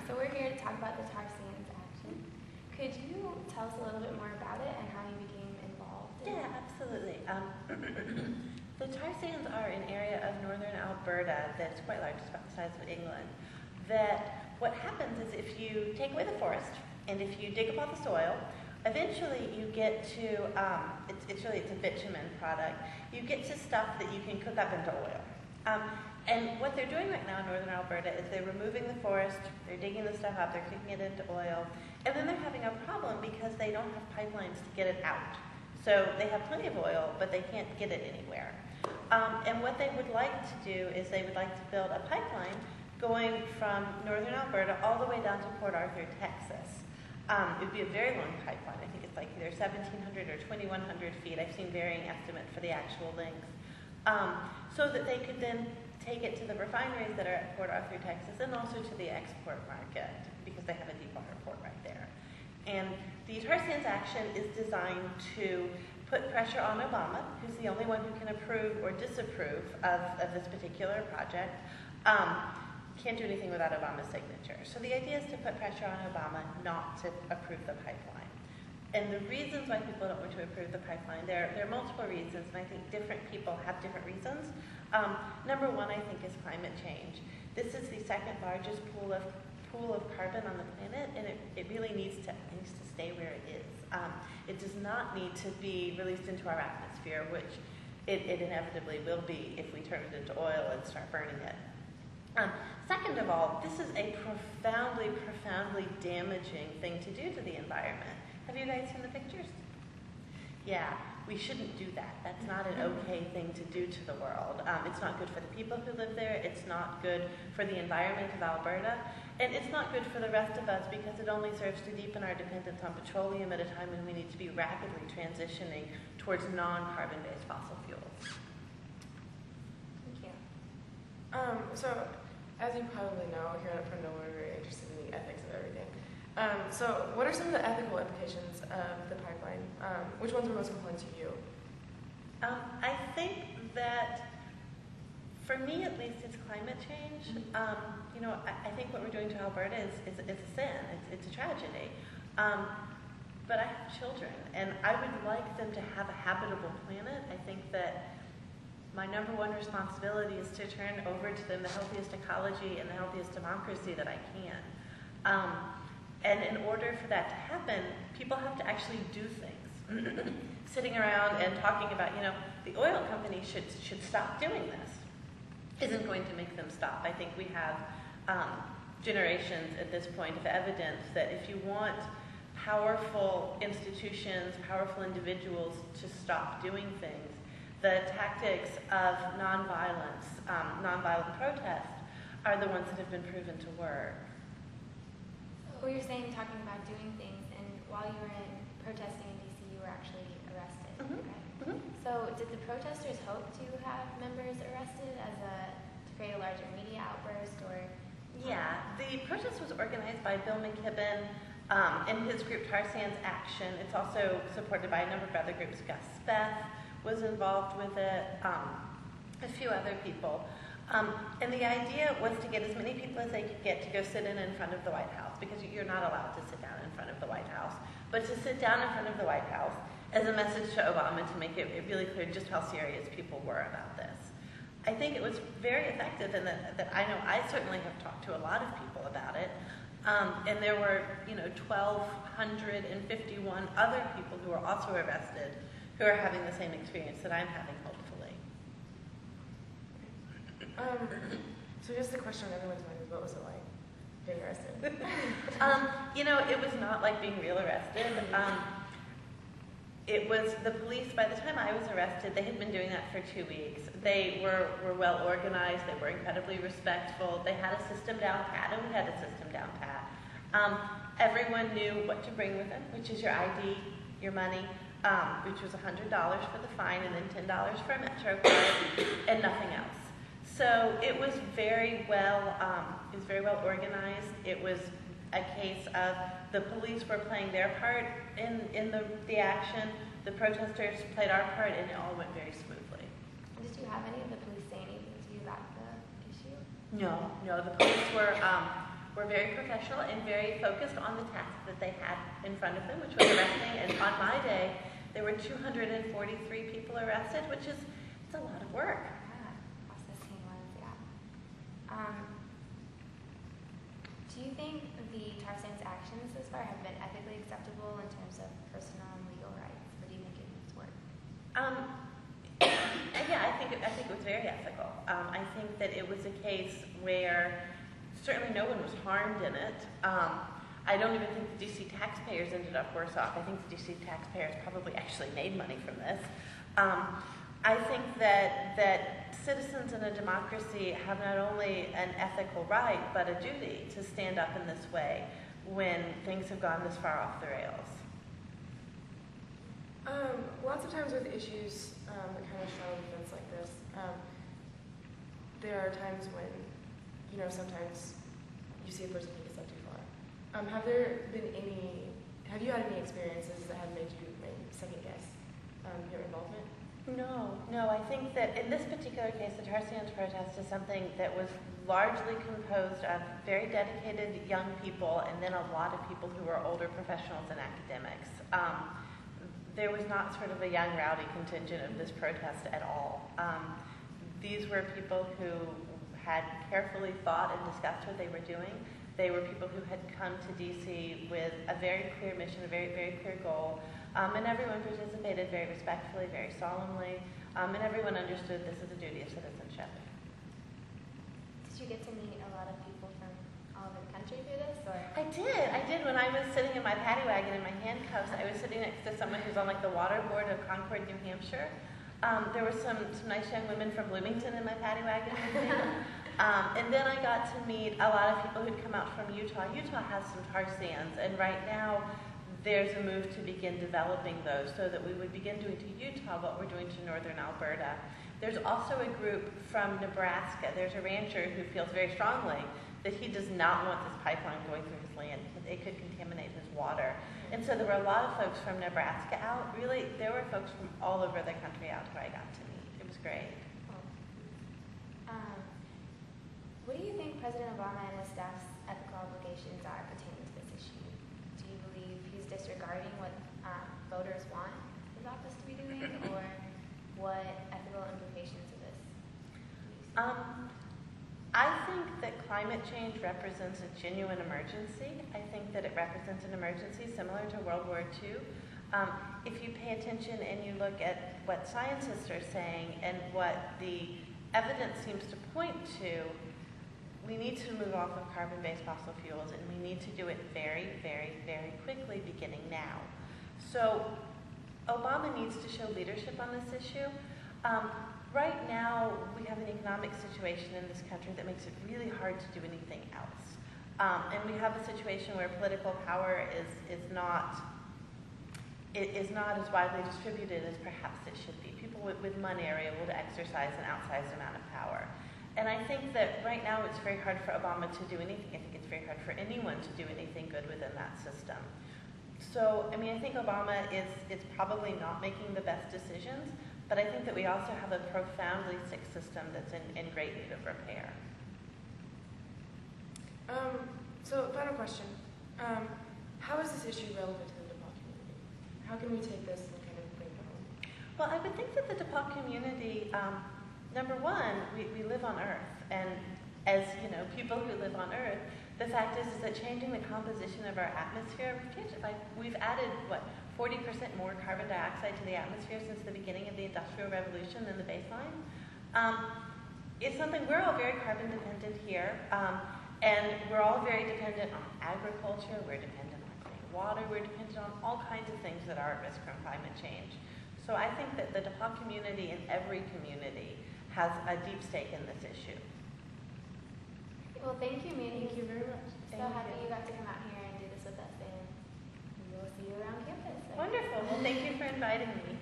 So we're here to talk about the tar sands action. Could you tell us a little bit more about it and how you became involved? Yeah, absolutely. The tar sands are an area of northern Alberta that's quite large, it's about the size of England, that what happens is if you take away the forest and if you dig up all the soil, eventually you get to, it's a bitumen product, you get to stuff that you can cook up into oil. And what they're doing right now in northern Alberta is they're removing the forest, they're digging the stuff up, they're cooking it into oil, and then they're having a problem because they don't have pipelines to get it out. So they have plenty of oil, but they can't get it anywhere. And what they would like to do is they would like to build a pipeline going from northern Alberta all the way down to Port Arthur, Texas. It would be a very long pipeline. I think it's like either 1,700 or 2,100 feet. I've seen varying estimates for the actual length. So that they could then take it to the refineries that are at Port Arthur, Texas, and also to the export market, because they have a deep water port right there. And the tar sands action is designed to put pressure on Obama, who's the only one who can approve or disapprove of this particular project. Can't do anything without Obama's signature. So the idea is to put pressure on Obama not to approve the pipeline. And the reasons why people don't want to approve the pipeline, there are multiple reasons, and I think different people have different reasons. Number one, I think, is climate change. This is the second largest pool of carbon on the planet, and it really needs to stay where it is. It does not need to be released into our atmosphere, which it inevitably will be if we turn it into oil and start burning it. Second of all, this is a profoundly, profoundly damaging thing to do to the environment. Have you guys seen the pictures? Yeah, we shouldn't do that. That's not an okay thing to do to the world. It's not good for the people who live there. It's not good for the environment of Alberta. And it's not good for the rest of us because it only serves to deepen our dependence on petroleum at a time when we need to be rapidly transitioning towards non-carbon-based fossil fuels. Thank you. So, as you probably know, here at Prindle, we're very interested in the ethics of everything. So, what are some of the ethical implications of the pipeline? Which ones are most important to you? I think that, for me at least, it's climate change. I think what we're doing to Alberta is a sin. It's a tragedy. But I have children, and I would like them to have a habitable planet. I think that my number one responsibility is to turn over to them the healthiest ecology and the healthiest democracy that I can. And in order for that to happen, people have to actually do things. Sitting around and talking about, the oil companies should stop doing this isn't going to make them stop. I think we have generations at this point of evidence that if you want powerful institutions, powerful individuals to stop doing things, the tactics of nonviolence, nonviolent protest, are the ones that have been proven to work. So you're saying, talking about doing things, and while you were protesting in D.C., you were actually arrested, Mm-hmm. right? Mm-hmm. So did the protesters hope to have members arrested to create a larger media outburst, or? Yeah, the protest was organized by Bill McKibben and his group Tar Sands Action. It's also supported by a number of other groups. Gus Speth was involved with it, a few other people. And the idea was to get as many people as they could get to go sit in front of the White House, because you're not allowed to sit down in front of the White House, but to sit down in front of the White House as a message to Obama to make it really clear just how serious people were about this. I think it was very effective, and that I know I certainly have talked to a lot of people about it, and there were 1,251 other people who were also arrested who are having the same experience that I'm having, hopefully. So just the question on everyone's mind is, what was it like getting arrested? It was not like being real arrested. It was the police, by the time I was arrested, they had been doing that for 2 weeks. They were well organized, they were incredibly respectful, they had a system down pat, and we had a system down pat. Everyone knew what to bring with them, which is your ID, your money, which was $100 for the fine, and then $10 for a Metro card, and nothing else. So it was very well organized. It was a case of the police were playing their part in the action, the protesters played our part, and it all went very smoothly. Did you have any of the police say anything to you about the issue? No, the police were were very professional and very focused on the task that they had in front of them, which was arresting. And on my day, there were 243 people arrested, which is it's a lot of work. Yeah, processing ones, yeah. Do you think the Tarzan's actions thus far have been ethically acceptable in terms of personal and legal rights? Or do you think it needs work? Yeah, I think it was very ethical. I think that it was a case where certainly no one was harmed in it. I don't even think the DC taxpayers ended up worse off. I think the DC taxpayers probably actually made money from this. I think that citizens in a democracy have not only an ethical right, but a duty to stand up in this way when things have gone this far off the rails. Lots of times with issues that kind of straddle the fence like this, there are times when, sometimes you see a person take a step too far. Have you had any experiences that have made you second guess your involvement? No, I think that in this particular case, the Tar Sands protest is something that was largely composed of very dedicated young people and then a lot of people who were older professionals and academics. There was not sort of a young rowdy contingent of this protest at all. These were people who had carefully thought and discussed what they were doing. They were people who had come to DC with a very clear mission, a very, very clear goal, and everyone participated very respectfully, very solemnly, and everyone understood this is a duty of citizenship. Did you get to meet a lot of people from all over the country through this? Or? I did. When I was sitting in my paddy wagon in my handcuffs, I was sitting next to someone who's on like the water board of Concord, New Hampshire. There were some nice young women from Bloomington in my paddy wagon with me. And then I got to meet a lot of people who'd come out from Utah. Utah has some tar sands, and right now there's a move to begin developing those so that we would begin doing to Utah what we're doing to northern Alberta. There's also a group from Nebraska. There's a rancher who feels very strongly that he does not want this pipeline going through his land because it could contaminate his water. And so there were a lot of folks from Nebraska out. Really, there were folks from all over the country out who I got to meet. It was great. What do you think President Obama and his staff's ethical obligations are pertaining to this issue? Do you believe he's disregarding what voters want his office to be doing, or what ethical implications of this? I think that climate change represents a genuine emergency. I think that it represents an emergency similar to World War II. If you pay attention and you look at what scientists are saying and what the evidence seems to point to, we need to move off of carbon-based fossil fuels, and we need to do it very, very, very quickly, beginning now. So Obama needs to show leadership on this issue. Right now, we have an economic situation in this country that makes it really hard to do anything else. And we have a situation where political power is not as widely distributed as perhaps it should be. People with money are able to exercise an outsized amount of power. And I think that right now it's very hard for Obama to do anything. I think it's very hard for anyone to do anything good within that system. So, I think Obama is probably not making the best decisions, but I think that we also have a profoundly sick system that's in great need of repair. So, final question. How is this issue relevant to the DePaul community? How can we take this and kind of bring it home? Well, I would think that the DePaul community, number one, we live on Earth, and as people who live on Earth, the fact is that changing the composition of our atmosphere, we've added 40% more carbon dioxide to the atmosphere since the beginning of the Industrial Revolution than the baseline. It's something we're all very carbon dependent here, and we're all very dependent on agriculture. We're dependent on clean water. We're dependent on all kinds of things that are at risk from climate change. So I think that the DePaul community and every community has a deep stake in this issue. Well, thank you, Mandy. Thank you very much. So happy you got to come out here and do this with us, and we will see you around campus. Wonderful. Well, thank you for inviting me.